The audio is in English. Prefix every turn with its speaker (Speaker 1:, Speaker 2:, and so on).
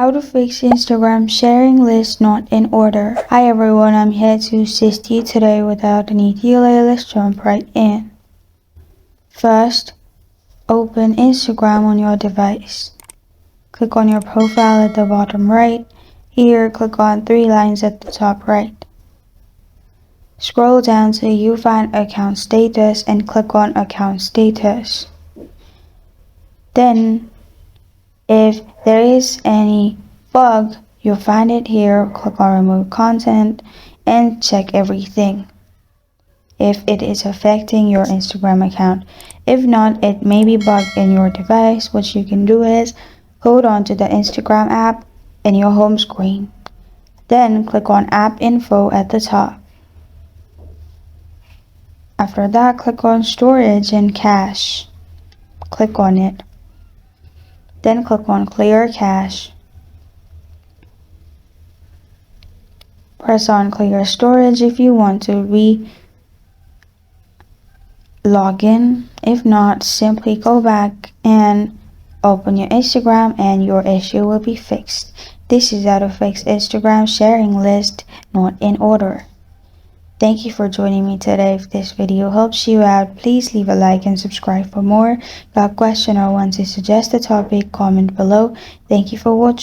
Speaker 1: How to fix Instagram sharing list not in order. Hi everyone, I'm here to assist you today without any delay. Let's jump right in. First, open Instagram on your device. Click on your profile at the bottom right. Here, click on three lines at the top right. Scroll down till you find account status and click on account status. Then, if there is any bug, you'll find it here. Click on remove content and check everything if it is affecting your Instagram account. If not, it may be bugged in your device. What you can do is hold on to the Instagram app in your home screen. Then click on app info at the top. After that, click on storage and cache. Click on it. Then click on clear cache. Press on clear storage if you want to log in. If not, simply go back and open your Instagram and your issue will be fixed. This is how to fix Instagram sharing list not in order. Thank you for joining me today. If this video helps you out, please leave a like and subscribe for more. Got a question or want to suggest a topic, comment below. Thank you for watching.